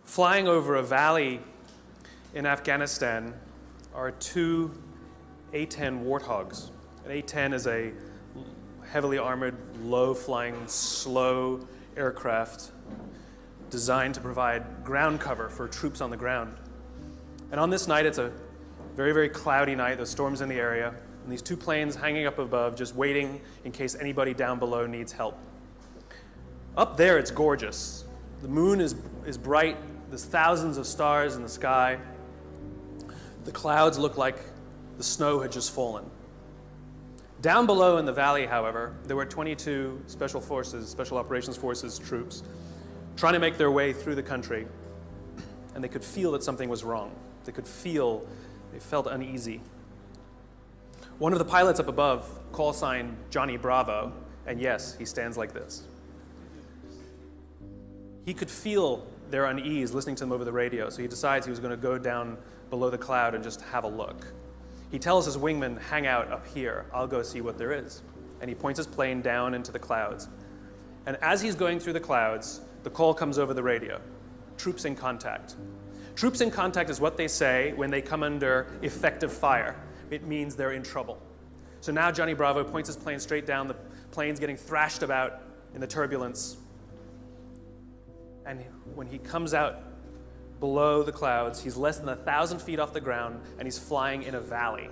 Flying over a valley in Afghanistan are two A-10 Warthogs. An A-10 is a heavily armored, low-flying, slow aircraft designed to provide ground cover for troops on the ground. And on this night, it's a very, very cloudy night. There's storms in the area, and these two planes hanging up above, just waiting in case anybody down below needs help. Up there, it's gorgeous. The moon is bright. There's thousands of stars in the sky. The clouds look like the snow had just fallen. Down below in the valley, however, there were 22 Special Operations Forces troops trying to make their way through the country, and they could feel that something was wrong. They felt uneasy. One of the pilots up above, call sign Johnny Bravo, and yes, he stands like this. He could feel their unease listening to them over the radio, so he decides he was going to go down below the cloud and just have a look. He tells his wingman, hang out up here, I'll go see what there is. And he points his plane down into the clouds. And as he's going through the clouds, the call comes over the radio, troops in contact. Troops in contact is what they say when they come under effective fire. It means they're in trouble. So now Johnny Bravo points his plane straight down, the plane's getting thrashed about in the turbulence. And when he comes out below the clouds, he's less than 1,000 feet off the ground, and he's flying in a valley,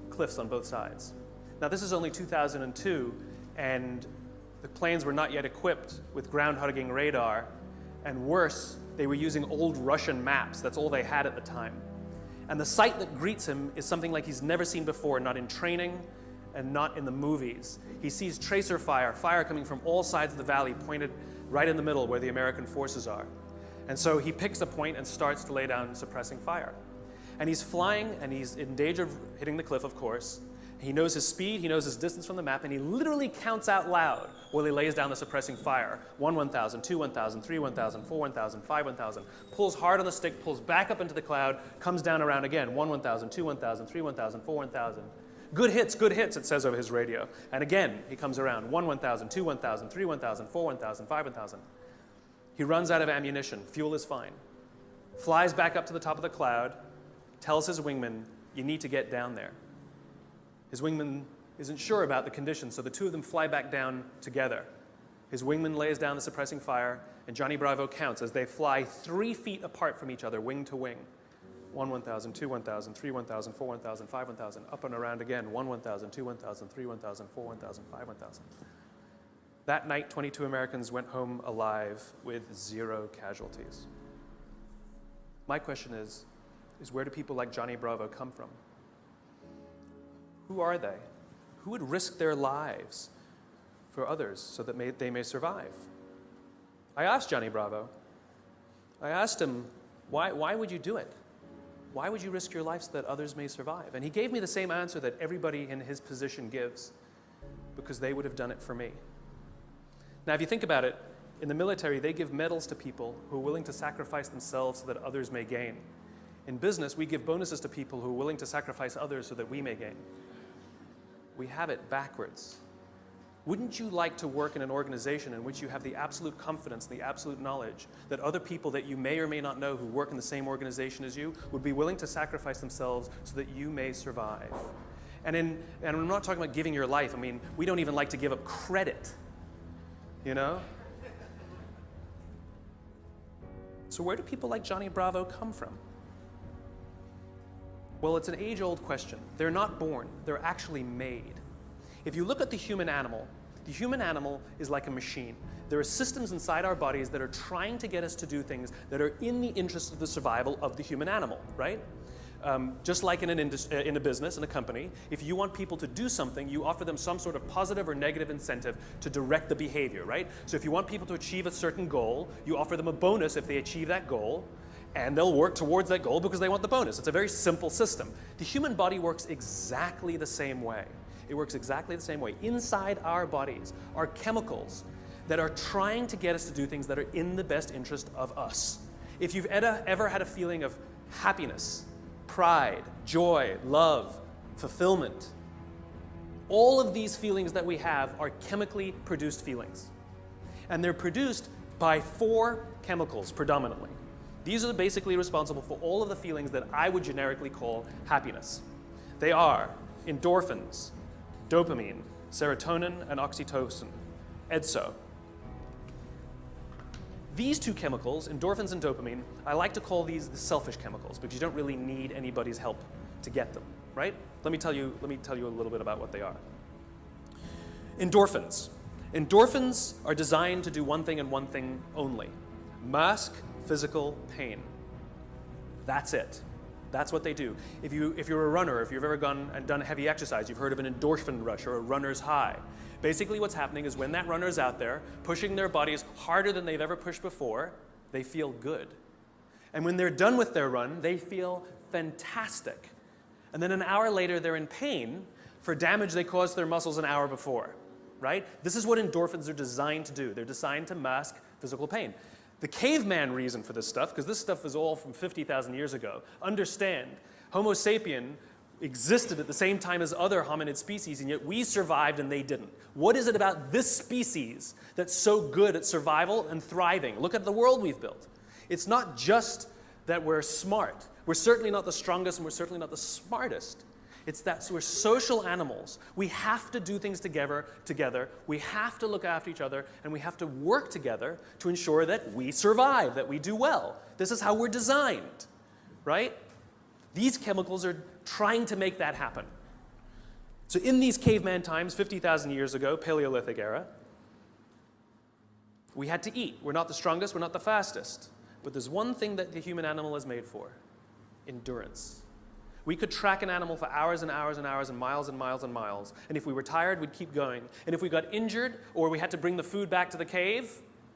cliffs on both sides. Now, this is only 2002, and the planes were not yet equipped with ground-hugging radar, and worse, they were using old Russian maps. That's all they had at the time. And the sight that greets him is something like he's never seen before, not in training and not in the movies. He sees tracer fire coming from all sides of the valley, pointed right in the middle where the American forces are. And so he picks a point and starts to lay down suppressing fire. And he's flying, and he's in danger of hitting the cliff, of course. He knows his speed, he knows his distance from the map, and he literally counts out loud while he lays down the suppressing fire. 1, 1,000, 2, 1,000, 3, 1,000, 4, 1,000, 5, 1,000. Pulls hard on the stick, pulls back up into the cloud, comes down around again. 1, 1,000, 2, 1,000, 3, 1,000, 4, 1,000. Good hits, it says over his radio. And again, he comes around. 1, 1,000, 2, 1,000, 3, 1,000, 4, 1,000, 5, 1,000. He runs out of ammunition. Fuel is fine. Flies back up to the top of the cloud, tells his wingman, you need to get down there. His wingman isn't sure about the conditions, so the two of them fly back down together. His wingman lays down the suppressing fire, and Johnny Bravo counts as they fly 3 feet apart from each other, wing to wing. 1, 1,000, 2, 1,000, 3, 1,000, 4, 1,000, 5, 1,000, up and around again. 1, 1,000, 2, 1,000, 3, 1,000, 4, 1,000, 5, 1,000. That night, 22 Americans went home alive with 0 casualties. My question is where do people like Johnny Bravo come from? Who are they? Who would risk their lives for others so that they may survive? I asked Johnny Bravo. I asked him, why would you do it? Why would you risk your life so that others may survive? And he gave me the same answer that everybody in his position gives, because they would have done it for me. Now, if you think about it, in the military, they give medals to people who are willing to sacrifice themselves so that others may gain. In business, we give bonuses to people who are willing to sacrifice others so that we may gain. We have it backwards. Wouldn't you like to work in an organization in which you have the absolute confidence and the absolute knowledge that other people that you may or may not know who work in the same organization as you would be willing to sacrifice themselves so that you may survive? And I'm not talking about giving your life. I mean, we don't even like to give up credit, you know? So where do people like Johnny Bravo come from? Well, it's an age-old question. They're not born, they're actually made. If you look at the human animal is like a machine. There are systems inside our bodies that are trying to get us to do things that are in the interest of the survival of the human animal, right? Just like in a business, in a company, if you want people to do something, you offer them some sort of positive or negative incentive to direct the behavior, right? So if you want people to achieve a certain goal, you offer them a bonus if they achieve that goal, and they'll work towards that goal because they want the bonus. It's a very simple system. The human body works exactly the same way. It works exactly the same way. Inside our bodies are chemicals that are trying to get us to do things that are in the best interest of us. If you've ever had a feeling of happiness, pride, joy, love, fulfillment, all of these feelings that we have are chemically produced feelings. And they're produced by 4 chemicals predominantly. These are basically responsible for all of the feelings that I would generically call happiness. They are endorphins, dopamine, serotonin, and oxytocin, EDSO. These two chemicals, endorphins and dopamine, I like to call these the selfish chemicals because you don't really need anybody's help to get them, right? Let me tell you a little bit about what they are. Endorphins. Endorphins are designed to do one thing and one thing only: mask physical pain. That's it. That's what they do. If you're a runner, if you've ever gone and done heavy exercise, you've heard of an endorphin rush or a runner's high. Basically what's happening is when that runner's out there pushing their bodies harder than they've ever pushed before, they feel good. And when they're done with their run, they feel fantastic. And then an hour later, they're in pain for damage they caused their muscles an hour before, right? This is what endorphins are designed to do. They're designed to mask physical pain. The caveman reason for this stuff, because this stuff is all from 50,000 years ago, understand, Homo sapien existed at the same time as other hominid species, and yet we survived and they didn't. What is it about this species that's so good at survival and thriving? Look at the world we've built. It's not just that we're smart. We're certainly not the strongest and we're certainly not the smartest. It's that we're social animals. We have to do things together. We have to look after each other, and we have to work together to ensure that we survive, that we do well. This is how we're designed, right? These chemicals are trying to make that happen. So in these caveman times, 50,000 years ago, Paleolithic era, we had to eat. We're not the strongest, we're not the fastest. But there's one thing that the human animal is made for: endurance. We could track an animal for hours and hours and hours and miles and miles and miles. And if we were tired, we'd keep going. And if we got injured or we had to bring the food back to the cave,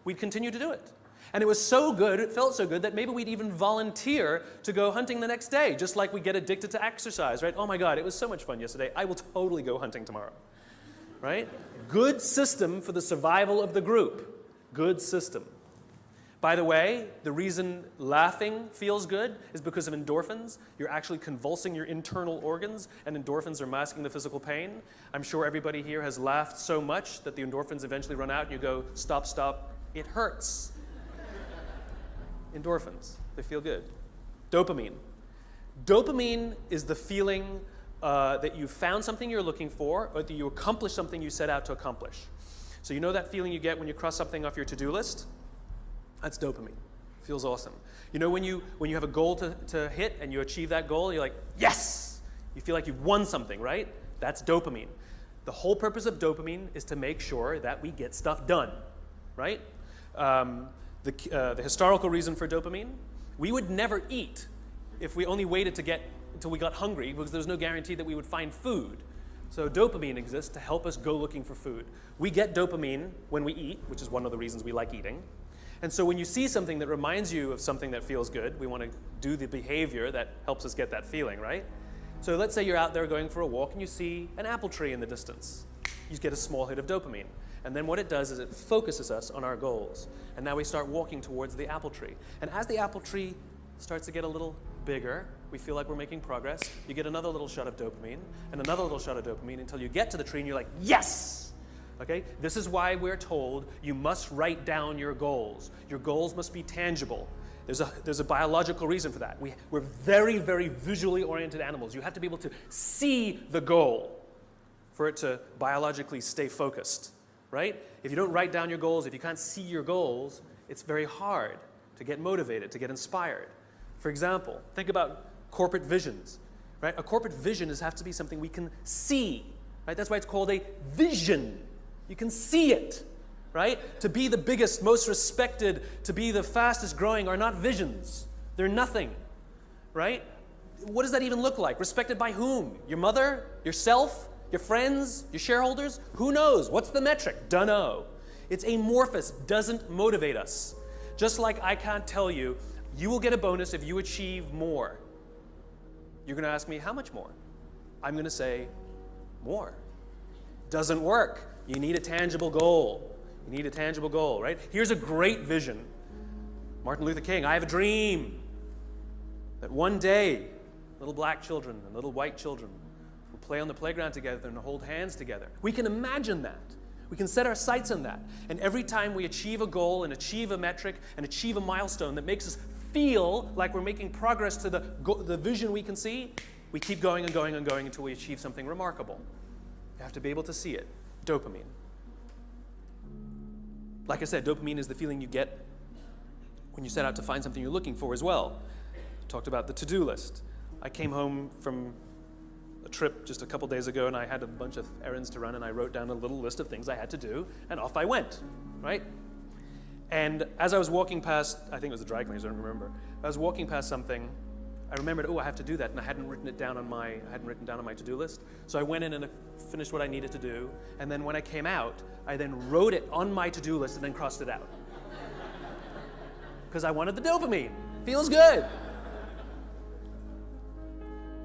we'd continue to do it. And it was so good, it felt so good, that maybe we'd even volunteer to go hunting the next day, just like we get addicted to exercise, right? Oh my God, it was so much fun yesterday. I will totally go hunting tomorrow, right? Good system for the survival of the group. Good system. By the way, the reason laughing feels good is because of endorphins. You're actually convulsing your internal organs, and endorphins are masking the physical pain. I'm sure everybody here has laughed so much that the endorphins eventually run out and you go, stop, stop, it hurts. Endorphins, they feel good. Dopamine. Dopamine is the feeling that you found something you're looking for, or that you accomplished something you set out to accomplish. So you know that feeling you get when you cross something off your to-do list? That's dopamine. Feels awesome. You know when you have a goal to hit and you achieve that goal, you're like, yes! You feel like you've won something, right? That's dopamine. The whole purpose of dopamine is to make sure that we get stuff done, right? The historical reason for dopamine, we would never eat if we only waited until we got hungry, because there's no guarantee that we would find food. So dopamine exists to help us go looking for food. We get dopamine when we eat, which is one of the reasons we like eating. And so when you see something that reminds you of something that feels good, we want to do the behavior that helps us get that feeling, right? So let's say you're out there going for a walk and you see an apple tree in the distance. You get a small hit of dopamine. And then what it does is it focuses us on our goals. And now we start walking towards the apple tree. And as the apple tree starts to get a little bigger, we feel like we're making progress. You get another little shot of dopamine and another little shot of dopamine until you get to the tree and you're like, yes! Okay? This is why we're told you must write down your goals. Your goals must be tangible. There's a biological reason for that. We're very, very visually oriented animals. You have to be able to see the goal for it to biologically stay focused, right? If you don't write down your goals, if you can't see your goals, it's very hard to get motivated, to get inspired. For example, think about corporate visions, right? A corporate vision has to be something we can see, right? That's why it's called a vision. You can see it, right? To be the biggest, most respected, to be the fastest growing are not visions. They're nothing, right? What does that even look like? Respected by whom? Your mother? Yourself? Your friends? Your shareholders? Who knows? What's the metric? Dunno. It's amorphous, doesn't motivate us. Just like I can't tell you, you will get a bonus if you achieve more. You're going to ask me, how much more? I'm going to say, more. Doesn't work. You need a tangible goal. You need a tangible goal, right? Here's a great vision. Martin Luther King, I have a dream that one day little black children and little white children will play on the playground together and hold hands together. We can imagine that. We can set our sights on that. And every time we achieve a goal and achieve a metric and achieve a milestone that makes us feel like we're making progress to the vision we can see, we keep going and going and going until we achieve something remarkable. You have to be able to see it. Dopamine. Like I said, dopamine is the feeling you get when you set out to find something you're looking for as well. I talked about the to-do list. I came home from a trip just a couple days ago, and I had a bunch of errands to run, and I wrote down a little list of things I had to do, and off I went, right? And as I was walking past, I think it was the dry cleaners, I don't remember. I was walking past something, I remembered, oh, I have to do that, and I hadn't written down on my to-do list. So I went in and finished what I needed to do, and then when I came out, I then wrote it on my to-do list and then crossed it out. Because I wanted the dopamine. Feels good.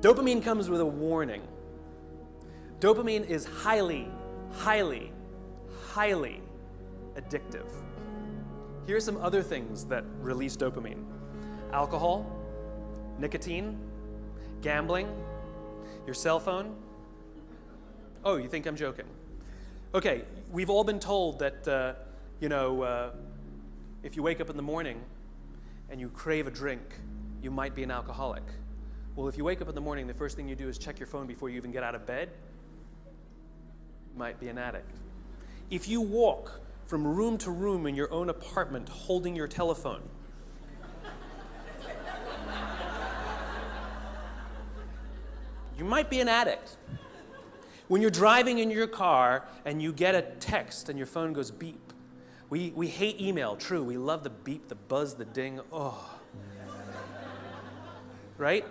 Dopamine comes with a warning. Dopamine is highly, highly, highly addictive. Here are some other things that release dopamine. Alcohol, nicotine, gambling, your cell phone. Oh, you think I'm joking? Okay, we've all been told that, if you wake up in the morning and you crave a drink, you might be an alcoholic. Well, if you wake up in the morning, the first thing you do is check your phone before you even get out of bed, you might be an addict. If you walk from room to room in your own apartment holding your telephone, you might be an addict. When you're driving in your car and you get a text and your phone goes beep, we hate email, true. We love the beep, the buzz, the ding, oh. Right?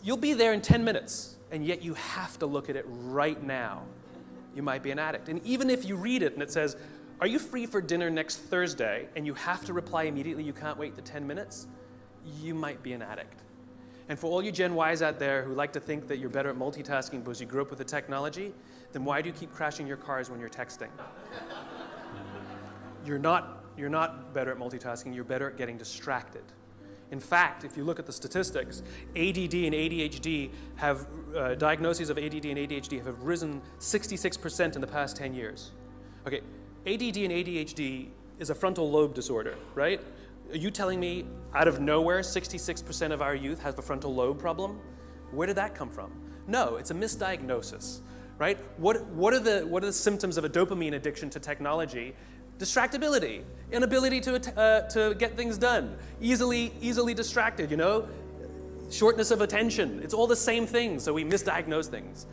You'll be there in 10 minutes, and yet you have to look at it right now. You might be an addict. And even if you read it and it says, are you free for dinner next Thursday, and you have to reply immediately, you can't wait the 10 minutes, you might be an addict. And for all you Gen Ys out there who like to think that you're better at multitasking because you grew up with the technology, then why do you keep crashing your cars when you're texting? You're not better at multitasking, you're better at getting distracted. In fact, if you look at the statistics, ADD and ADHD have, diagnoses of ADD and ADHD have risen 66% in the past 10 years. Okay, ADD and ADHD is a frontal lobe disorder, right? Are you telling me out of nowhere 66% of our youth has a frontal lobe problem? Where did that come from? No, it's a misdiagnosis, right? What are the symptoms of a dopamine addiction to technology? Distractibility, inability to get things done, easily distracted, shortness of attention. It's all the same thing, so we misdiagnose things.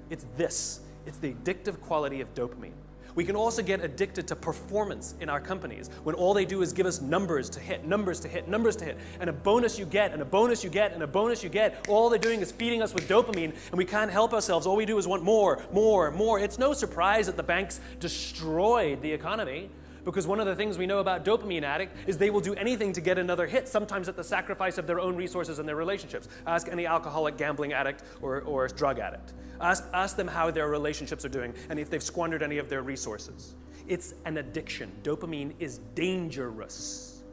It's the addictive quality of dopamine. We can also get addicted to performance in our companies when all they do is give us numbers to hit, numbers to hit, numbers to hit, and a bonus you get, and a bonus you get, and a bonus you get. All they're doing is feeding us with dopamine, and we can't help ourselves. All we do is want more, more, more. It's no surprise that the banks destroyed the economy, because one of the things we know about dopamine addict is they will do anything to get another hit, sometimes at the sacrifice of their own resources and their relationships. Ask any alcoholic, gambling addict, or drug addict. Ask them how their relationships are doing and if they've squandered any of their resources. It's an addiction. Dopamine is dangerous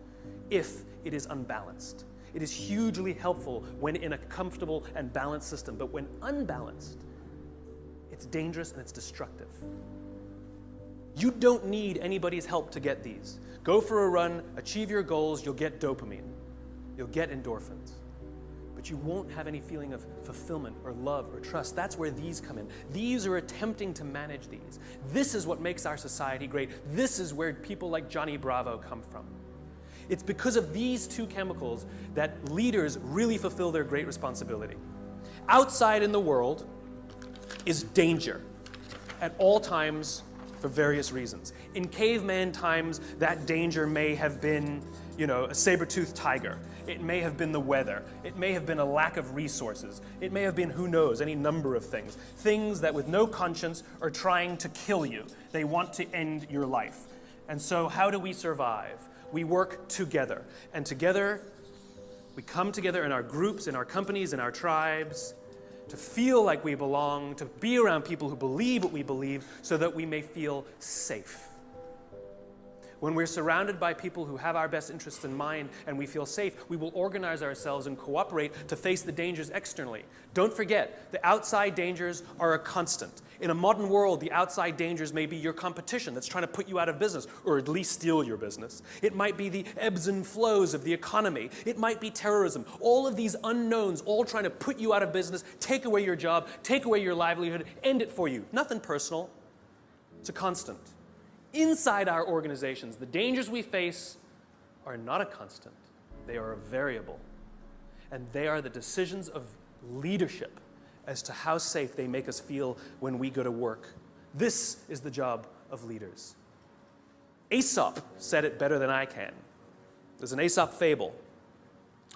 if it is unbalanced. It is hugely helpful when in a comfortable and balanced system, but when unbalanced, it's dangerous and it's destructive. You don't need anybody's help to get these. Go for a run, achieve your goals, you'll get dopamine. You'll get endorphins. But you won't have any feeling of fulfillment or love or trust. That's where these come in. These are attempting to manage these. This is what makes our society great. This is where people like Johnny Bravo come from. It's because of these two chemicals that leaders really fulfill their great responsibility. Outside in the world is danger at all times, for various reasons. In caveman times, that danger may have been, a saber-toothed tiger. It may have been the weather. It may have been a lack of resources. It may have been, who knows, any number of things. Things that with no conscience are trying to kill you. They want to end your life. And so how do we survive? We work together. And together, we come together in our groups, in our companies, in our tribes, to feel like we belong, to be around people who believe what we believe so that we may feel safe. When we're surrounded by people who have our best interests in mind and we feel safe, we will organize ourselves and cooperate to face the dangers externally. Don't forget, the outside dangers are a constant. In a modern world, the outside dangers may be your competition that's trying to put you out of business, or at least steal your business. It might be the ebbs and flows of the economy. It might be terrorism. All of these unknowns, all trying to put you out of business, take away your job, take away your livelihood, end it for you. Nothing personal. It's a constant. Inside our organizations, the dangers we face are not a constant. They are a variable. And they are the decisions of leadership as to how safe they make us feel when we go to work. This is the job of leaders. Aesop said it better than I can. There's an Aesop fable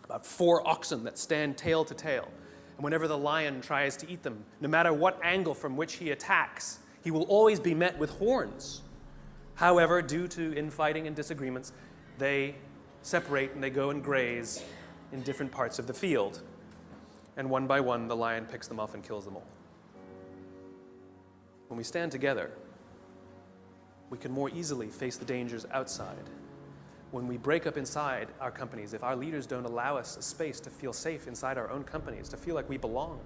about 4 oxen that stand tail to tail. And whenever the lion tries to eat them, no matter what angle from which he attacks, he will always be met with horns. However, due to infighting and disagreements, they separate and they go and graze in different parts of the field. And one by one, the lion picks them off and kills them all. When we stand together, we can more easily face the dangers outside. When we break up inside our companies, if our leaders don't allow us a space to feel safe inside our own companies, to feel like we belong,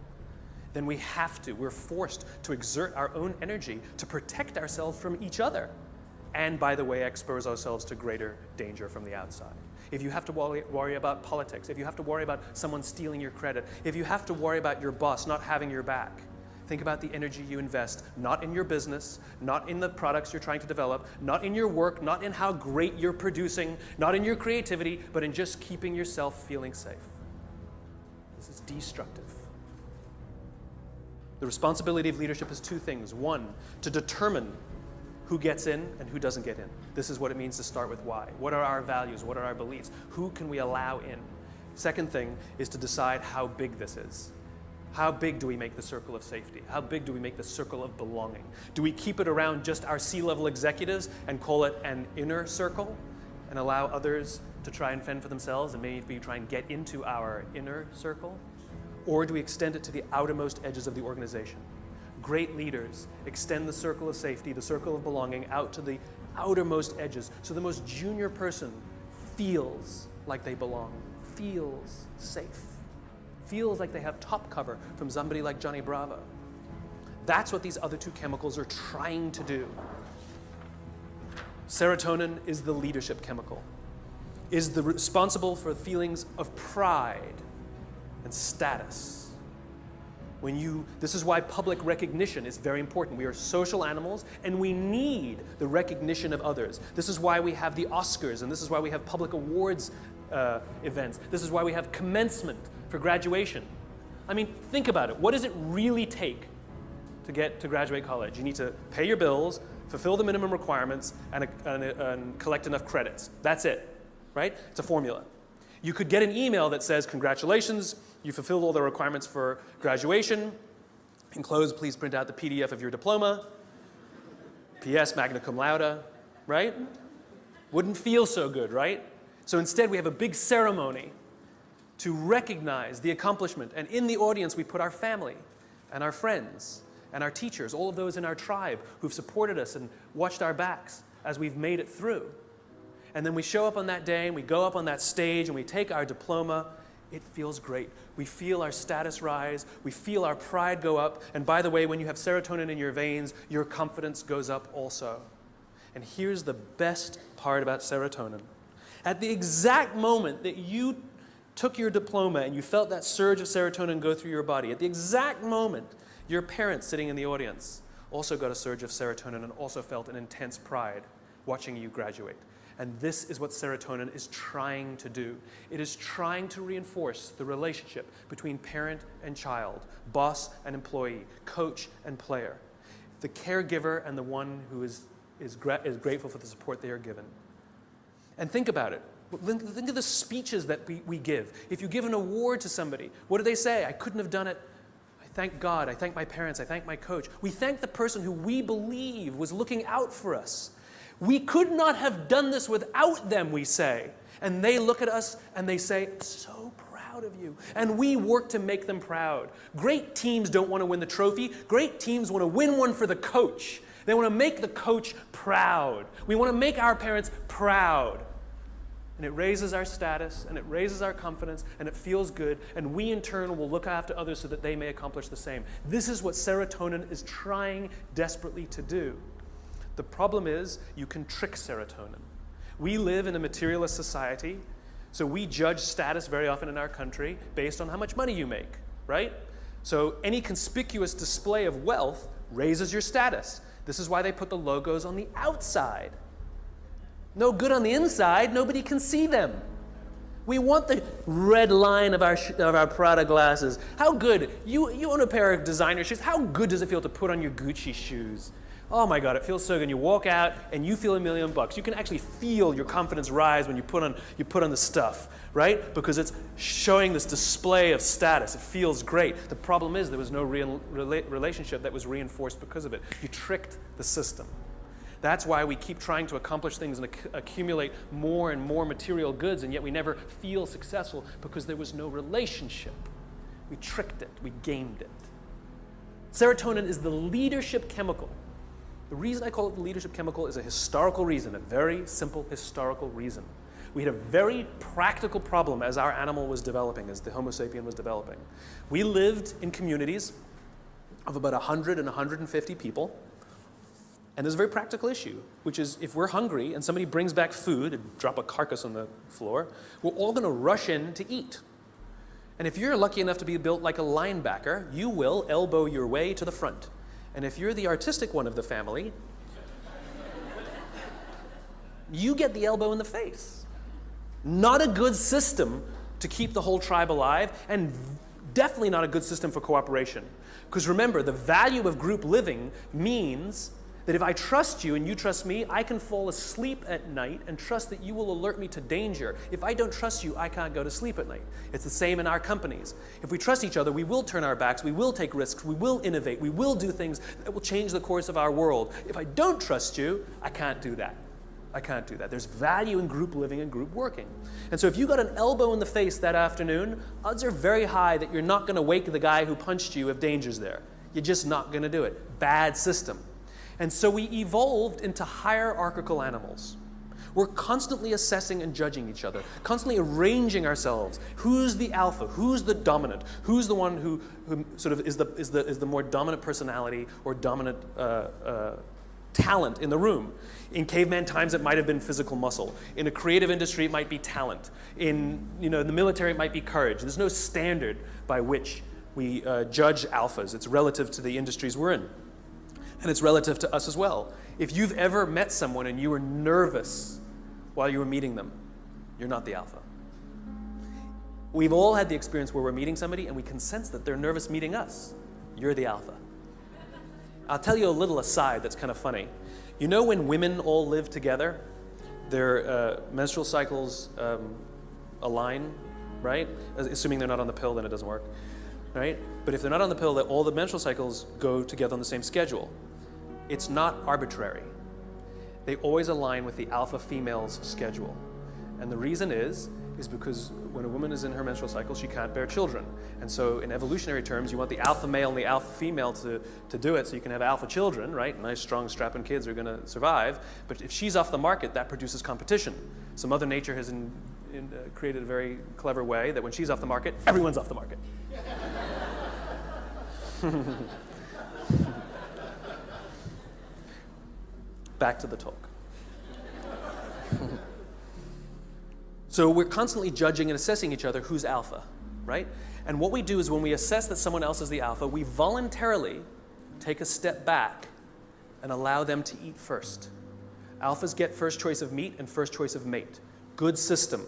then we're forced to exert our own energy to protect ourselves from each other. And, by the way, expose ourselves to greater danger from the outside. If you have to worry about politics, if you have to worry about someone stealing your credit, if you have to worry about your boss not having your back, think about the energy you invest, not in your business, not in the products you're trying to develop, not in your work, not in how great you're producing, not in your creativity, but in just keeping yourself feeling safe. This is destructive. The responsibility of leadership is 2 things. 1, to determine who gets in and who doesn't get in. This is what it means to start with why. What are our values? What are our beliefs? Who can we allow in? Second thing is to decide how big this is. How big do we make the circle of safety? How big do we make the circle of belonging? Do we keep it around just our C-level executives and call it an inner circle and allow others to try and fend for themselves and maybe try and get into our inner circle? Or do we extend it to the outermost edges of the organization? Great leaders extend the circle of safety, the circle of belonging, out to the outermost edges, so the most junior person feels like they belong, feels safe, feels like they have top cover from somebody like Johnny Bravo. That's what these other 2 chemicals are trying to do. Serotonin is the leadership chemical, is responsible for feelings of pride and status. This is why public recognition is very important. We are social animals, and we need the recognition of others. This is why we have the Oscars, and this is why we have public awards events. This is why we have commencement for graduation. I mean, think about it. What does it really take to get to graduate college? You need to pay your bills, fulfill the minimum requirements, and collect enough credits. That's it, right? It's a formula. You could get an email that says, congratulations, you fulfilled all the requirements for graduation. Enclosed, please print out the PDF of your diploma. P.S. magna cum laude, right? Wouldn't feel so good, right? So instead, we have a big ceremony to recognize the accomplishment. And in the audience, we put our family and our friends and our teachers, all of those in our tribe who've supported us and watched our backs as we've made it through. And then we show up on that day, and we go up on that stage, and we take our diploma. It feels great. We feel our status rise. We feel our pride go up. And by the way, when you have serotonin in your veins, your confidence goes up also. And here's the best part about serotonin. At the exact moment that you took your diploma and you felt that surge of serotonin go through your body, at the exact moment, your parents sitting in the audience also got a surge of serotonin and also felt an intense pride watching you graduate. And this is what serotonin is trying to do. It is trying to reinforce the relationship between parent and child, boss and employee, coach and player, the caregiver and the one who is grateful for the support they are given. And think about it. Think of the speeches that we give. If you give an award to somebody, what do they say? I couldn't have done it. I thank God. I thank my parents. I thank my coach. We thank the person who we believe was looking out for us. We could not have done this without them, we say. And they look at us and they say, so proud of you. And we work to make them proud. Great teams don't want to win the trophy. Great teams want to win one for the coach. They want to make the coach proud. We want to make our parents proud. And it raises our status, and it raises our confidence, and it feels good, and we in turn will look after others so that they may accomplish the same. This is what serotonin is trying desperately to do. The problem is you can trick serotonin. We live in a materialist society, so we judge status very often in our country based on how much money you make, right? So any conspicuous display of wealth raises your status. This is why they put the logos on the outside. No good on the inside, nobody can see them. We want the red line of our Prada glasses. How good, you own a pair of designer shoes, how good does it feel to put on your Gucci shoes? Oh my God, it feels so good. You walk out and you feel $1 million. You can actually feel your confidence rise when you put on the stuff, right? Because it's showing this display of status. It feels great. The problem is there was no real relationship that was reinforced because of it. You tricked the system. That's why we keep trying to accomplish things and accumulate more and more material goods, and yet we never feel successful because there was no relationship. We tricked it. We gamed it. Serotonin is the leadership chemical. The reason I call it the leadership chemical is a historical reason, a very simple historical reason. We had a very practical problem as our animal was developing, as the Homo sapien was developing. We lived in communities of about 100 and 150 people. And there's a very practical issue, which is if we're hungry and somebody brings back food and drop a carcass on the floor, we're all going to rush in to eat. And if you're lucky enough to be built like a linebacker, you will elbow your way to the front. And if you're the artistic one of the family, you get the elbow in the face. Not a good system to keep the whole tribe alive, and definitely not a good system for cooperation. Because remember, the value of group living means that if I trust you and you trust me, I can fall asleep at night and trust that you will alert me to danger. If I don't trust you, I can't go to sleep at night. It's the same in our companies. If we trust each other, we will turn our backs, we will take risks, we will innovate, we will do things that will change the course of our world. If I don't trust you, I can't do that. I can't do that. There's value in group living and group working. And so if you got an elbow in the face that afternoon, odds are very high that you're not going to wake the guy who punched you if danger's there. You're just not going to do it. Bad system. And so we evolved into hierarchical animals. We're constantly assessing and judging each other, constantly arranging ourselves. Who's the alpha? Who's the dominant? Who's the one who sort of is the more dominant personality or dominant talent in the room? In caveman times, it might have been physical muscle. In a creative industry, it might be talent. In the military, it might be courage. There's no standard by which we judge alphas. It's relative to the industries we're in. And it's relative to us as well. If you've ever met someone and you were nervous while you were meeting them, you're not the alpha. We've all had the experience where we're meeting somebody and we can sense that they're nervous meeting us. You're the alpha. I'll tell you a little aside that's kind of funny. You know when women all live together, their menstrual cycles align, right? Assuming they're not on the pill, then it doesn't work, right? But if they're not on the pill, all the menstrual cycles go together on the same schedule. It's not arbitrary. They always align with the alpha female's schedule. And the reason is because when a woman is in her menstrual cycle, she can't bear children. And so in evolutionary terms, you want the alpha male and the alpha female to do it so you can have alpha children, right? Nice, strong, strapping kids are going to survive. But if she's off the market, that produces competition. So Mother Nature has created a very clever way that when she's off the market, everyone's off the market. Back to the talk. So we're constantly judging and assessing each other who's alpha, right? And what we do is when we assess that someone else is the alpha, we voluntarily take a step back and allow them to eat first. Alphas get first choice of meat and first choice of mate. Good system.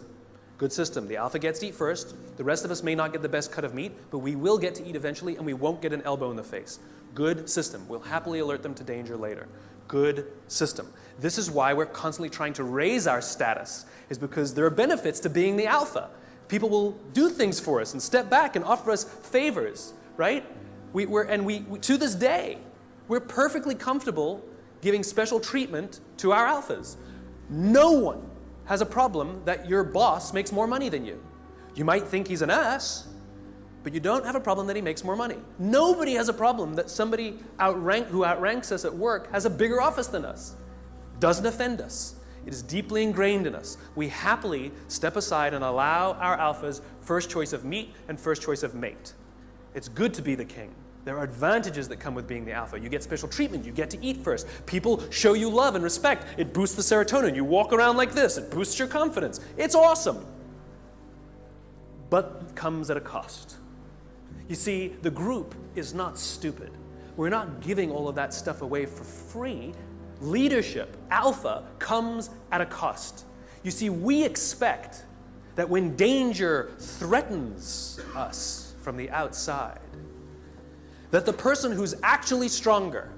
Good system. The alpha gets to eat first. The rest of us may not get the best cut of meat, but we will get to eat eventually and we won't get an elbow in the face. Good system. We'll happily alert them to danger later. Good system. This is why we're constantly trying to raise our status, is because there are benefits to being the alpha. People will do things for us and step back and offer us favors, right? We to this day, we're perfectly comfortable giving special treatment to our alphas. No one has a problem that your boss makes more money than you. You might think he's an ass, But you don't have a problem that he makes more money. Nobody has a problem that somebody who outranks us at work has a bigger office than us. Doesn't offend us. It is deeply ingrained in us. We happily step aside and allow our alphas first choice of meat and first choice of mate. It's good to be the king. There are advantages that come with being the alpha. You get special treatment. You get to eat first. People show you love and respect. It boosts the serotonin. You walk around like this. It boosts your confidence. It's awesome. But it comes at a cost. You see, the group is not stupid. We're not giving all of that stuff away for free. Leadership, alpha, comes at a cost. You see, we expect that when danger threatens us from the outside, that the person who's actually stronger,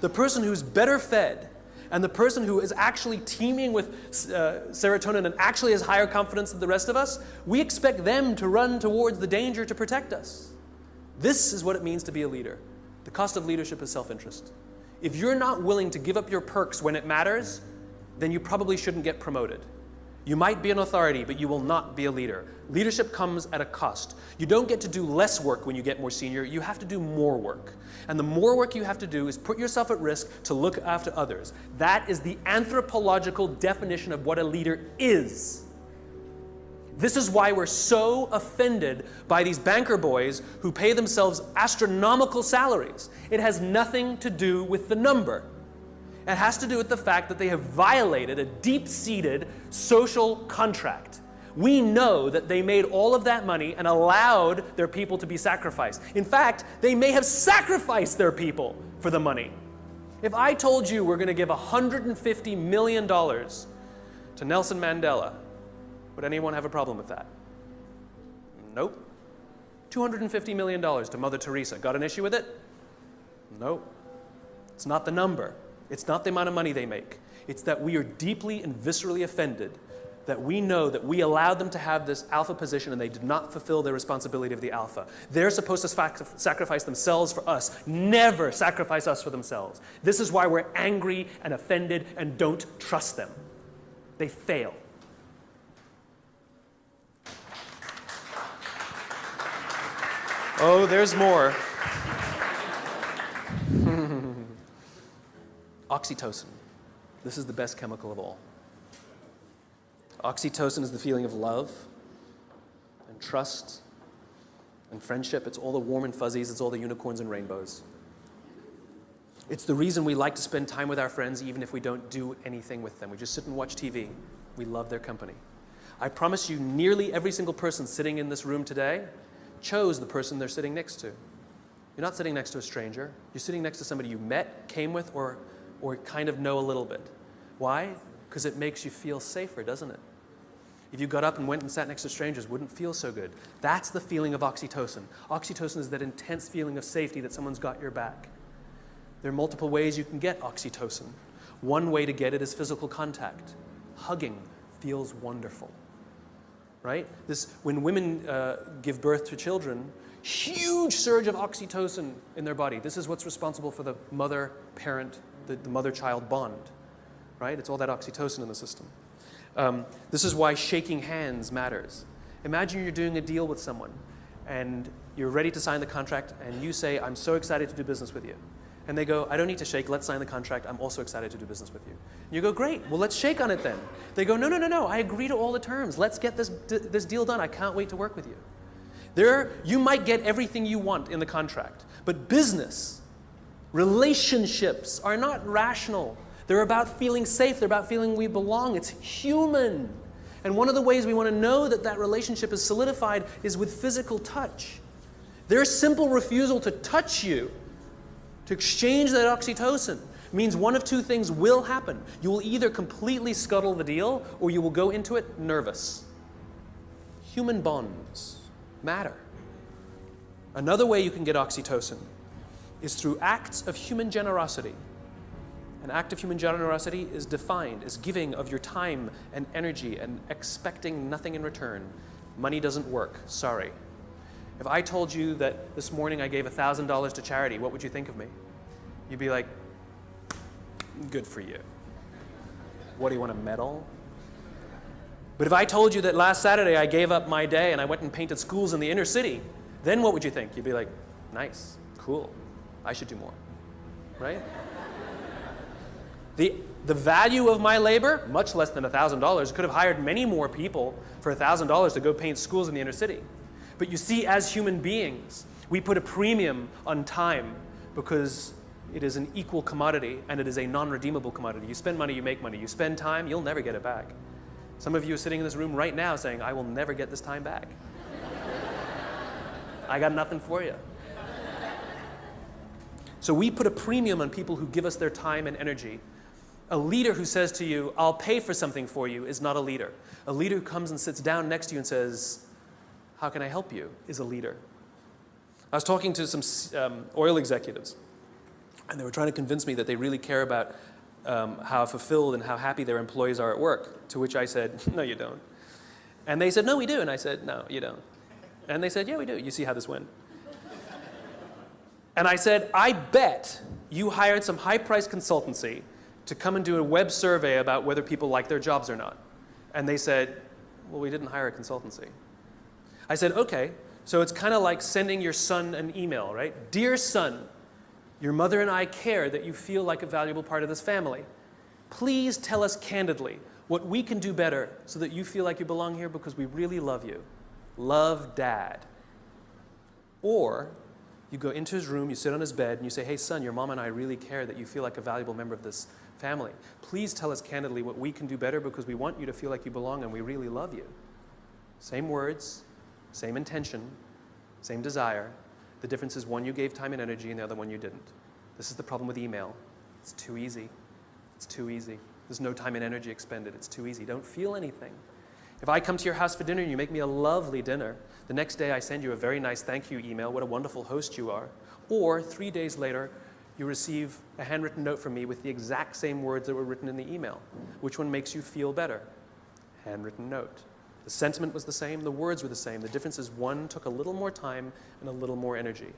the person who's better fed, and the person who is actually teeming with serotonin and actually has higher confidence than the rest of us, we expect them to run towards the danger to protect us. This is what it means to be a leader. The cost of leadership is self-interest. If you're not willing to give up your perks when it matters, then you probably shouldn't get promoted. You might be an authority, but you will not be a leader. Leadership comes at a cost. You don't get to do less work when you get more senior. You have to do more work. And the more work you have to do is put yourself at risk to look after others. That is the anthropological definition of what a leader is. This is why we're so offended by these banker boys who pay themselves astronomical salaries. It has nothing to do with the number. It has to do with the fact that they have violated a deep-seated social contract. We know that they made all of that money and allowed their people to be sacrificed. In fact, they may have sacrificed their people for the money. If I told you we're going to give $150 million to Nelson Mandela, would anyone have a problem with that? Nope. $250 million to Mother Teresa. Got an issue with it? Nope. It's not the number. It's not the amount of money they make. It's that we are deeply and viscerally offended that we know that we allowed them to have this alpha position and they did not fulfill their responsibility of the alpha. They're supposed to sacrifice themselves for us, never sacrifice us for themselves. This is why we're angry and offended and don't trust them. They fail. Oh, there's more. Oxytocin. This is the best chemical of all. Oxytocin is the feeling of love and trust and friendship. It's all the warm and fuzzies. It's all the unicorns and rainbows. It's the reason we like to spend time with our friends even if we don't do anything with them. We just sit and watch TV. We love their company. I promise you, nearly every single person sitting in this room today chose the person they're sitting next to. You're not sitting next to a stranger. You're sitting next to somebody you met, came with, or kind of know a little bit. Why? Because it makes you feel safer, doesn't it? If you got up and went and sat next to strangers, it wouldn't feel so good. That's the feeling of oxytocin. Oxytocin is that intense feeling of safety that someone's got your back. There are multiple ways you can get oxytocin. One way to get it is physical contact. Hugging feels wonderful, right? When women give birth to children, huge surge of oxytocin in their body. This is what's responsible for the mother-parent, the mother-child bond, right? It's all that oxytocin in the system. This is why shaking hands matters. Imagine you're doing a deal with someone and you're ready to sign the contract and you say, I'm so excited to do business with you. And they go, I don't need to shake, let's sign the contract, I'm also excited to do business with you. And you go, great, well let's shake on it then. They go, no, I agree to all the terms, let's get this deal done, I can't wait to work with you. You might get everything you want in the contract, but business, relationships are not rational. They're about feeling safe, they're about feeling we belong, it's human. And one of the ways we want to know that that relationship is solidified is with physical touch. Their simple refusal to touch you, to exchange that oxytocin, means one of two things will happen. You will either completely scuttle the deal or you will go into it nervous. Human bonds matter. Another way you can get oxytocin is through acts of human generosity. An act of human generosity is defined as giving of your time and energy and expecting nothing in return. Money doesn't work, sorry. If I told you that this morning I gave $1,000 to charity, what would you think of me? You'd be like, good for you. What, do you want a medal? But if I told you that last Saturday I gave up my day and I went and painted schools in the inner city, then what would you think? You'd be like, nice, cool, I should do more, right? The value of my labor, much less than $1,000, could have hired many more people for $1,000 to go paint schools in the inner city. But you see, as human beings, we put a premium on time because it is an equal commodity and it is a non-redeemable commodity. You spend money, you make money. You spend time, you'll never get it back. Some of you are sitting in this room right now saying, I will never get this time back. I got nothing for you. So we put a premium on people who give us their time and energy. A leader who says to you, I'll pay for something for you, is not a leader. A leader who comes and sits down next to you and says, how can I help you, is a leader. I was talking to some oil executives, and they were trying to convince me that they really care about how fulfilled and how happy their employees are at work, to which I said, no, you don't. And they said, no, we do. And I said, no, you don't. And they said, yeah, we do. You see how this went. And I said, I bet you hired some high-priced consultancy to come and do a web survey about whether people like their jobs or not. And they said, well, we didn't hire a consultancy. I said, okay, so it's kind of like sending your son an email, right? Dear son, your mother and I care that you feel like a valuable part of this family. Please tell us candidly what we can do better so that you feel like you belong here because we really love you. Love, Dad. Or you go into his room, you sit on his bed, and you say, hey, son, your mom and I really care that you feel like a valuable member of this family. Please tell us candidly what we can do better because we want you to feel like you belong and we really love you. Same words, same intention, same desire. The difference is one you gave time and energy and the other one you didn't. This is the problem with email. It's too easy. It's too easy. There's no time and energy expended. It's too easy. Don't feel anything. If I come to your house for dinner and you make me a lovely dinner, the next day I send you a very nice thank you email, what a wonderful host you are. Or 3 days later, you receive a handwritten note from me with the exact same words that were written in the email. Which one makes you feel better? Handwritten note. The sentiment was the same, the words were the same. The difference is one took a little more time and a little more energy.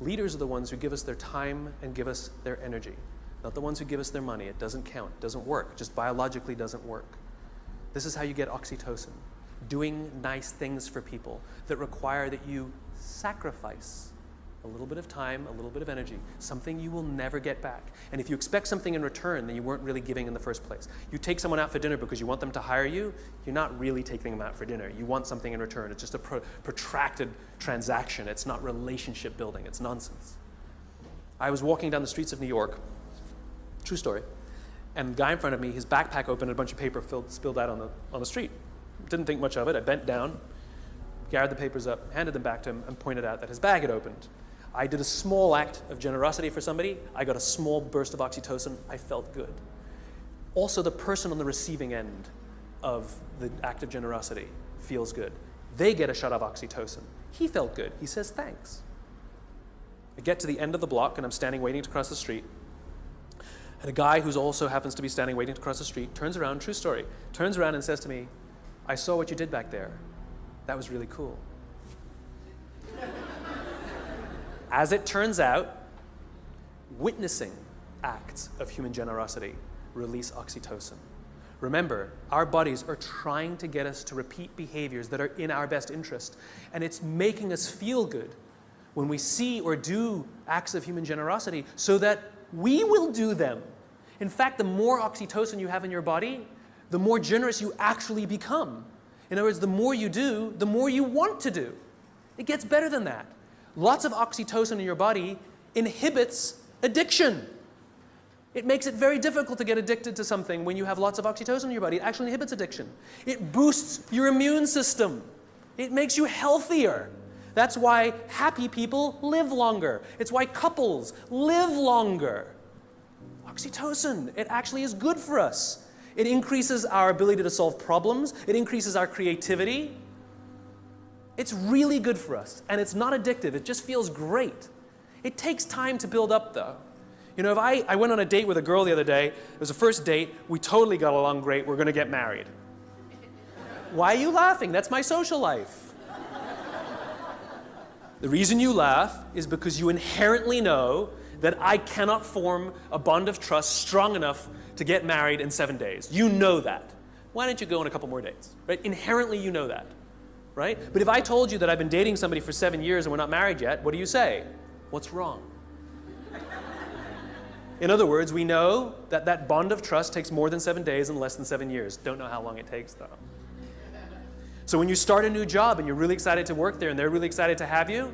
Leaders are the ones who give us their time and give us their energy, not the ones who give us their money. It doesn't count, it doesn't work, just biologically doesn't work. This is how you get oxytocin, doing nice things for people that require that you sacrifice a little bit of time, a little bit of energy, something you will never get back. And if you expect something in return, then you weren't really giving in the first place. You take someone out for dinner because you want them to hire you, you're not really taking them out for dinner. You want something in return. It's just a protracted transaction. It's not relationship building. It's nonsense. I was walking down the streets of New York, true story, and the guy in front of me, his backpack opened and a bunch of paper spilled out on the street. Didn't think much of it. I bent down, gathered the papers up, handed them back to him, and pointed out that his bag had opened. I did a small act of generosity for somebody. I got a small burst of oxytocin. I felt good. Also, the person on the receiving end of the act of generosity feels good. They get a shot of oxytocin. He felt good. He says thanks. I get to the end of the block, and I'm standing waiting to cross the street. And a guy who also happens to be standing waiting to cross the street turns around, true story, turns around and says to me, I saw what you did back there. That was really cool. As it turns out, witnessing acts of human generosity release oxytocin. Remember, our bodies are trying to get us to repeat behaviors that are in our best interest, and it's making us feel good when we see or do acts of human generosity so that we will do them. In fact, the more oxytocin you have in your body, the more generous you actually become. In other words, the more you do, the more you want to do. It gets better than that. Lots of oxytocin in your body inhibits addiction. It makes it very difficult to get addicted to something when you have lots of oxytocin in your body. It actually inhibits addiction. It boosts your immune system. It makes you healthier. That's why happy people live longer. It's why couples live longer. Oxytocin, it actually is good for us. It increases our ability to solve problems. It increases our creativity. It's really good for us, and it's not addictive. It just feels great. It takes time to build up, though. You know, if I went on a date with a girl the other day. It was a first date. We totally got along great. We're going to get married. Why are you laughing? That's my social life. The reason you laugh is because you inherently know that I cannot form a bond of trust strong enough to get married in 7 days. You know that. Why don't you go on a couple more dates? Right? Inherently, you know that. right? But if I told you that I've been dating somebody for 7 years and we're not married yet, what do you say? What's wrong? In other words, we know that that bond of trust takes more than 7 days and less than 7 years. Don't know how long it takes, though. So when you start a new job and you're really excited to work there and they're really excited to have you,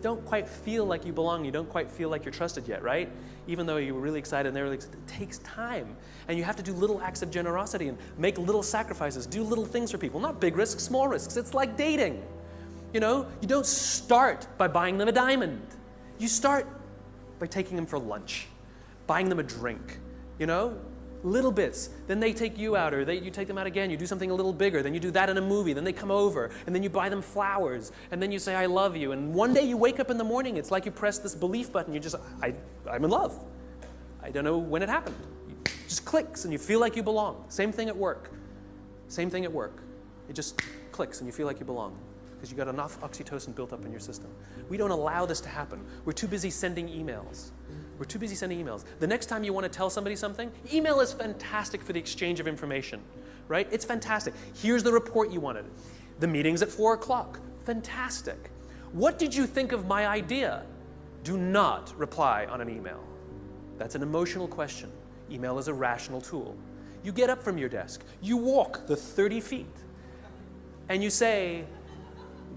don't quite feel like you belong. You don't quite feel like you're trusted yet, right? Even though you were really excited and they're really excited, it takes time. And you have to do little acts of generosity and make little sacrifices, do little things for people. Not big risks, small risks. It's like dating. You know, you don't start by buying them a diamond. You start by taking them for lunch, buying them a drink, you know? Little bits. Then they take you out, or you take them out again. You do something a little bigger. Then you do that in a movie. Then they come over, and then you buy them flowers, and then you say, I love you. And one day you wake up in the morning, it's like you press this belief button. You just, I'm in love. I don't know when it happened. It just clicks, and you feel like you belong. Same thing at work. Same thing at work. It just clicks, and you feel like you belong because you got enough oxytocin built up in your system. We don't allow this to happen. We're too busy sending emails. We're too busy sending emails. The next time you want to tell somebody something, email is fantastic for the exchange of information, right? It's fantastic. Here's the report you wanted. The meeting's at 4 o'clock. Fantastic. What did you think of my idea? Do not reply on an email. That's an emotional question. Email is a rational tool. You get up from your desk. You walk the 30 feet. And you say,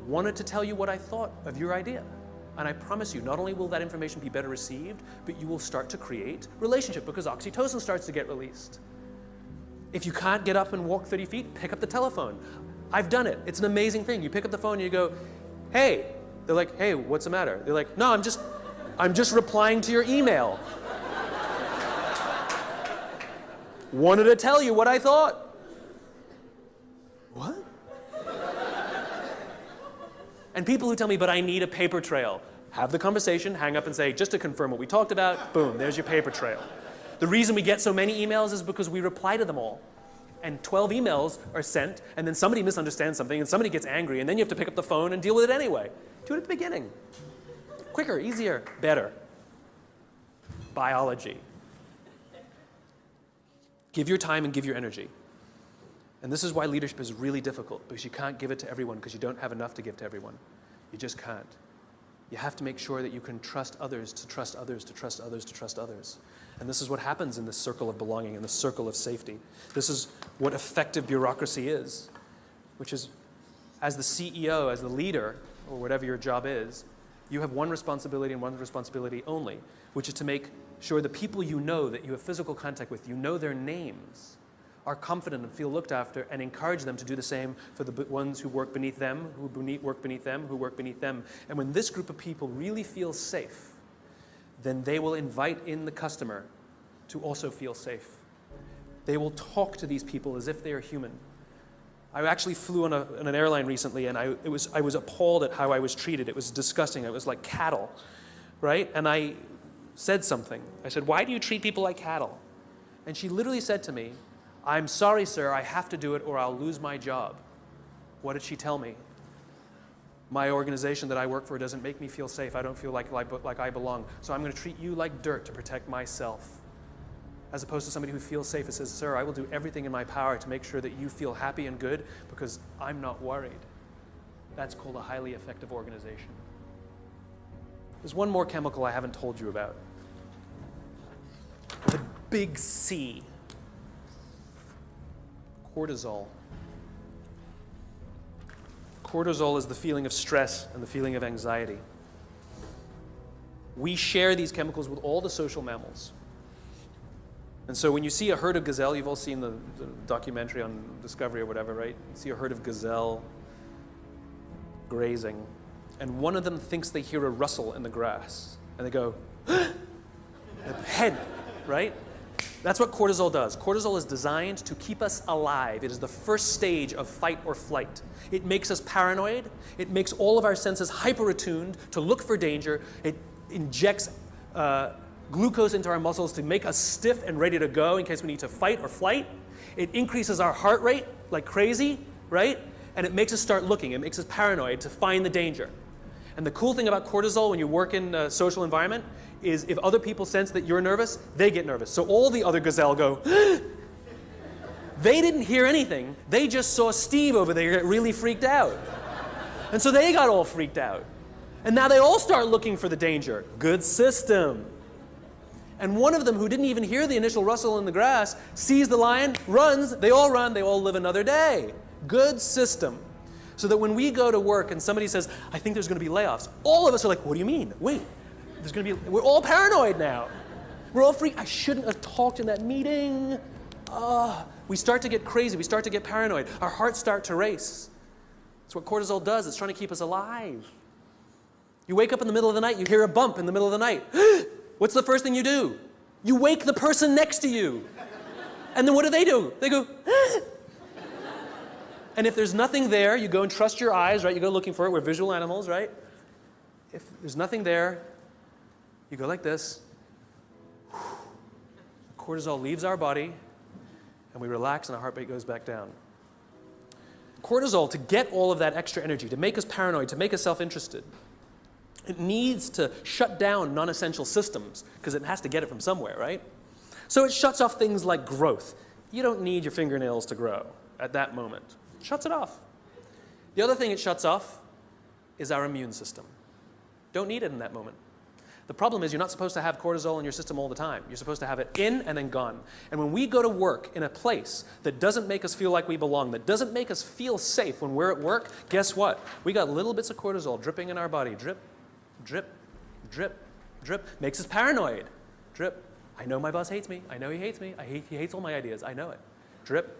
wanted to tell you what I thought of your idea. And I promise you, not only will that information be better received, but you will start to create relationship because oxytocin starts to get released. If you can't get up and walk 30 feet, pick up the telephone. I've done it. It's an amazing thing. You pick up the phone and you go, hey. They're like, hey, what's the matter? They're like, no, I'm just replying to your email. Wanted to tell you what I thought. What? And people who tell me, but I need a paper trail, have the conversation, hang up and say, just to confirm what we talked about, boom, there's your paper trail. The reason we get so many emails is because we reply to them all. And 12 emails are sent, and then somebody misunderstands something, and somebody gets angry, and then you have to pick up the phone and deal with it anyway. Do it at the beginning. Quicker, easier, better. Biology. Give your time and give your energy. And this is why leadership is really difficult, because you can't give it to everyone because you don't have enough to give to everyone. You just can't. You have to make sure that you can trust others to trust others to trust others to trust others. And this is what happens in this circle of belonging, in the circle of safety. This is what effective bureaucracy is, which is as the CEO, as the leader, or whatever your job is, you have one responsibility and one responsibility only, which is to make sure the people you know that you have physical contact with, you know their names, are confident and feel looked after, and encourage them to do the same for the ones who work beneath them, who work beneath them, who work beneath them. And when this group of people really feel safe, then they will invite in the customer to also feel safe. They will talk to these people as if they are human. I actually flew on an airline recently, and I was appalled at how I was treated. It was disgusting. It was like cattle, right? And I said something. I said, why do you treat people like cattle? And she literally said to me, I'm sorry, sir, I have to do it or I'll lose my job. What did she tell me? My organization that I work for doesn't make me feel safe. I don't feel like I belong. So I'm going to treat you like dirt to protect myself. As opposed to somebody who feels safe and says, sir, I will do everything in my power to make sure that you feel happy and good because I'm not worried. That's called a highly effective organization. There's one more chemical I haven't told you about. The big C. Cortisol. Cortisol is the feeling of stress and the feeling of anxiety. We share these chemicals with all the social mammals. And so when you see a herd of gazelle, you've all seen the documentary on Discovery or whatever, right? You see a herd of gazelle grazing, and one of them thinks they hear a rustle in the grass, and they go, head, right? That's what cortisol does. Cortisol is designed to keep us alive. It is the first stage of fight or flight. It makes us paranoid. It makes all of our senses hyper-attuned to look for danger. It injects glucose into our muscles to make us stiff and ready to go in case we need to fight or flight. It increases our heart rate like crazy, right? And it makes us start looking. It makes us paranoid to find the danger. And the cool thing about cortisol when you work in a social environment is if other people sense that you're nervous, they get nervous. So all the other gazelle go, they didn't hear anything. They just saw Steve over there get really freaked out. And so they got all freaked out. And now they all start looking for the danger. Good system. And one of them, who didn't even hear the initial rustle in the grass, sees the lion, runs, they all run, they all live another day. Good system. So that when we go to work and somebody says, I think there's going to be layoffs, all of us are like, what do you mean? Wait, there's going to be, we're all paranoid now. We're all freaked. I shouldn't have talked in that meeting. We start to get crazy. We start to get paranoid. Our hearts start to race. That's what cortisol does. It's trying to keep us alive. You wake up in the middle of the night, you hear a bump in the middle of the night. What's the first thing you do? You wake the person next to you. And then what do? They go, and if there's nothing there, you go and trust your eyes, right? You go looking for it. We're visual animals, right? If there's nothing there, you go like this. Cortisol leaves our body, and we relax, and our heart rate goes back down. Cortisol, to get all of that extra energy, to make us paranoid, to make us self-interested, it needs to shut down non-essential systems, because it has to get it from somewhere, right? So it shuts off things like growth. You don't need your fingernails to grow at that moment. It shuts it off. The other thing it shuts off is our immune system. Don't need it in that moment. The problem is you're not supposed to have cortisol in your system all the time. You're supposed to have it in and then gone. And when we go to work in a place that doesn't make us feel like we belong, that doesn't make us feel safe when we're at work, guess what? We got little bits of cortisol dripping in our body. Drip, drip, drip, drip. Makes us paranoid. Drip. I know my boss hates me. I know he hates me. He hates all my ideas. I know it. Drip,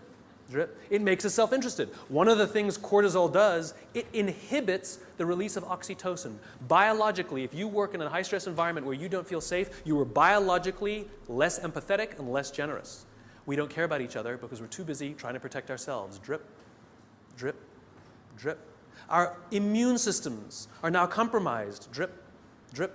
drip. It makes us self-interested. One of the things cortisol does, it inhibits the release of oxytocin. Biologically, if you work in a high-stress environment where you don't feel safe, you are biologically less empathetic and less generous. We don't care about each other because we're too busy trying to protect ourselves. Drip, drip, drip. Our immune systems are now compromised. Drip, drip,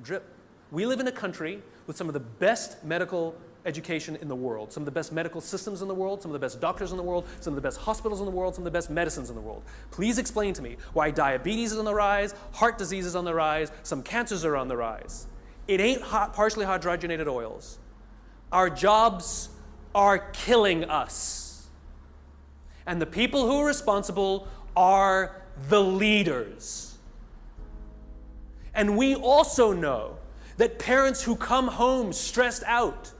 drip. We live in a country with some of the best medical education in the world, some of the best medical systems in the world, some of the best doctors in the world, some of the best hospitals in the world, some of the best medicines in the world. Please explain to me why diabetes is on the rise, heart disease is on the rise, some cancers are on the rise. It ain't partially hydrogenated oils. Our jobs are killing us. And the people who are responsible are the leaders. And we also know that parents who come home stressed out,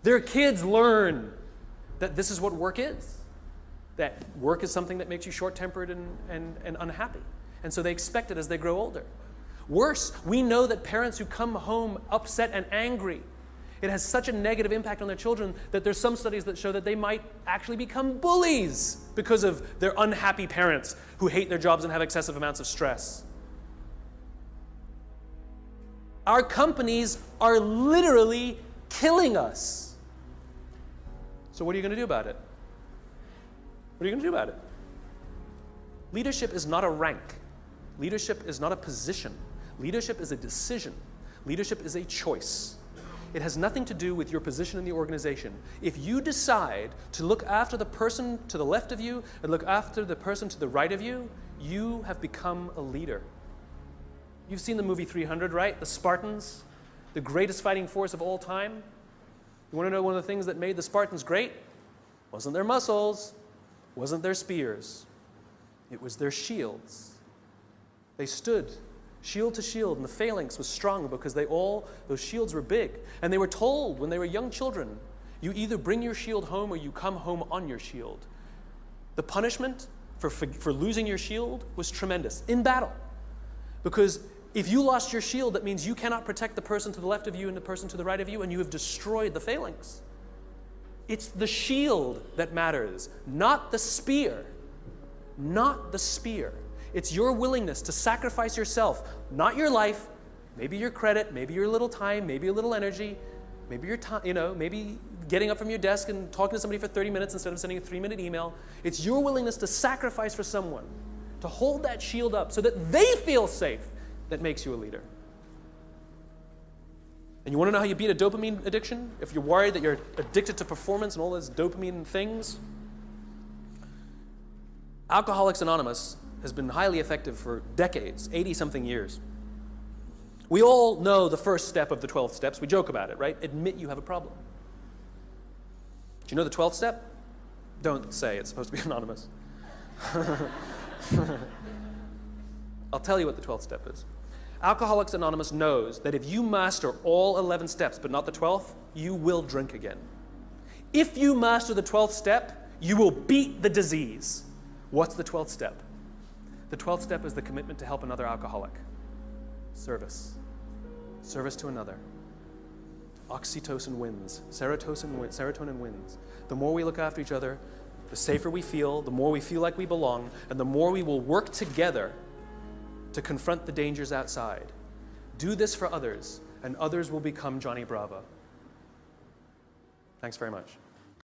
their kids learn that this is what work is. That work is something that makes you short-tempered and unhappy. And so they expect it as they grow older. Worse, we know that parents who come home upset and angry, it has such a negative impact on their children that there's some studies that show that they might actually become bullies because of their unhappy parents who hate their jobs and have excessive amounts of stress. Our companies are literally killing us. So what are you going to do about it? What are you going to do about it? Leadership is not a rank. Leadership is not a position. Leadership is a decision. Leadership is a choice. It has nothing to do with your position in the organization. If you decide to look after the person to the left of you and look after the person to the right of you, you have become a leader. You've seen the movie 300, right? The Spartans, the greatest fighting force of all time. You want to know one of the things that made the Spartans great? Wasn't their muscles, wasn't their spears. It was their shields. They stood shield to shield, and the phalanx was strong because those shields were big. And they were told when they were young children, you either bring your shield home or you come home on your shield. The punishment for losing your shield was tremendous in battle. Because if you lost your shield, that means you cannot protect the person to the left of you and the person to the right of you, and you have destroyed the phalanx. It's the shield that matters, not the spear. Not the spear. It's your willingness to sacrifice yourself, not your life, maybe your credit, maybe your little time, maybe a little energy, maybe your time, maybe getting up from your desk and talking to somebody for 30 minutes instead of sending a 3-minute email. It's your willingness to sacrifice for someone, to hold that shield up so that they feel safe, that makes you a leader. And you want to know how you beat a dopamine addiction? If you're worried that you're addicted to performance and all those dopamine things, Alcoholics Anonymous has been highly effective for decades, 80-something years. We all know the first step of the 12 steps. We joke about it, right? Admit you have a problem. Do you know the 12th step? Don't say, it's supposed to be anonymous. I'll tell you what the 12th step is. Alcoholics Anonymous knows that if you master all 11 steps but not the 12th, you will drink again. If you master the 12th step, you will beat the disease. What's the 12th step? The 12th step is the commitment to help another alcoholic. Service. Service to another. Oxytocin wins. Serotonin wins. The more we look after each other, the safer we feel, the more we feel like we belong, and the more we will work together to confront the dangers outside. Do this for others, and others will become Johnny Bravo. Thanks very much.